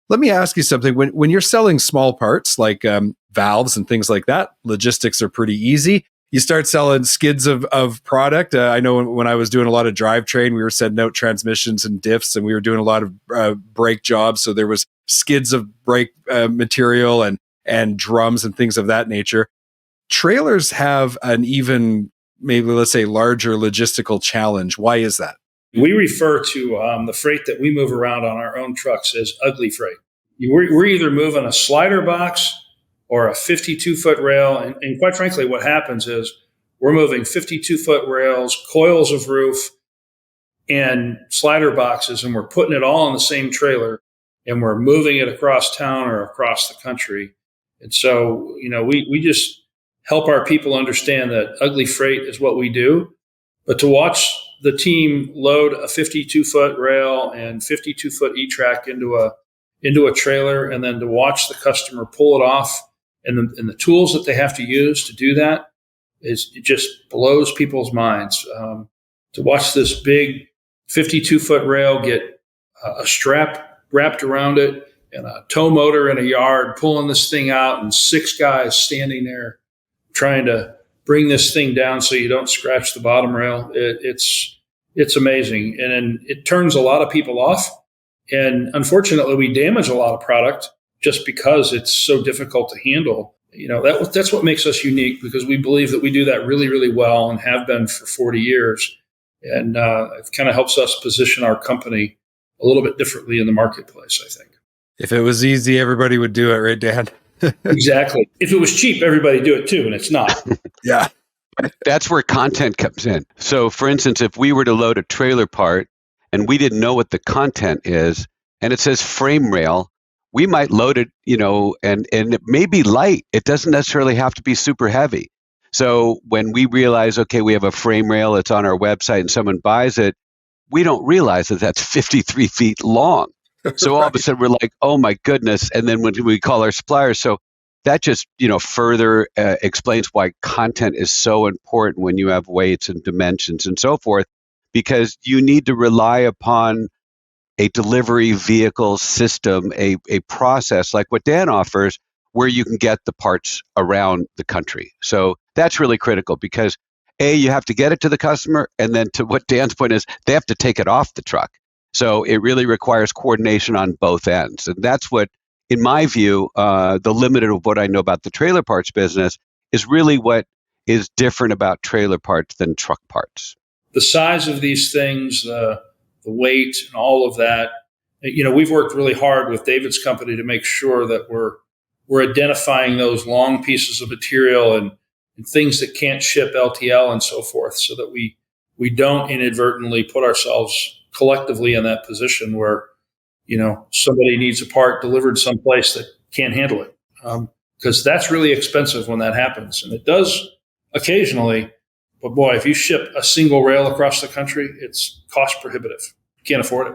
Let me ask you something. When you're selling small parts like valves and things like that, logistics are pretty easy. You start selling skids of product. I know when I was doing a lot of drivetrain, we were sending out transmissions and diffs, and we were doing a lot of brake jobs. So there was skids of brake material and drums and things of that nature. Trailers have an even, maybe let's say, larger logistical challenge. Why is that? We refer to the freight that we move around on our own trucks as ugly freight. We're either moving a slider box or a 52-foot rail. And quite frankly, what happens is we're moving 52-foot rails, coils of roof, and slider boxes, and we're putting it all on the same trailer, and we're moving it across town or across the country. And so, we just help our people understand that ugly freight is what we do. But to watch the team load a 52-foot rail and 52-foot E-track into a trailer, and then to watch the customer pull it off, and the tools that they have to use to do that, it just blows people's minds. To watch this big 52-foot rail get a strap wrapped around it and a tow motor in a yard pulling this thing out, and 6 guys standing there trying to bring this thing down so you don't scratch the bottom rail. It's amazing. And then it turns a lot of people off. And unfortunately, we damage a lot of product just because it's so difficult to handle. That's what makes us unique, because we believe that we do that really, really well and have been for 40 years. And it kind of helps us position our company a little bit differently in the marketplace, I think. If it was easy, everybody would do it, right, Dan? Exactly. If it was cheap, everybody do it too, and it's not. Yeah. That's where content comes in. So, for instance, if we were to load a trailer part and we didn't know what the content is, and it says frame rail, we might load it, and it may be light. It doesn't necessarily have to be super heavy. So when we realize, okay, we have a frame rail, it's on our website, and someone buys it, we don't realize that that's 53 feet long. So all of a sudden we're like, oh my goodness. And then when we call our suppliers, so that just, further explains why content is so important when you have weights and dimensions and so forth, because you need to rely upon a delivery vehicle system, a process like what Dan offers, where you can get the parts around the country. So that's really critical, because you have to get it to the customer, and then to what Dan's point is, they have to take it off the truck. So it really requires coordination on both ends. And that's what, in my view, the limit of what I know about the trailer parts business is really what is different about trailer parts than truck parts. The size of these things, the weight and all of that, we've worked really hard with David's company to make sure that we're identifying those long pieces of material and things that can't ship LTL and so forth, so that we don't inadvertently put ourselves collectively in that position where, somebody needs a part delivered someplace that can't handle it. Because that's really expensive when that happens. And it does occasionally. But boy, if you ship a single rail across the country, it's cost prohibitive. You can't afford it.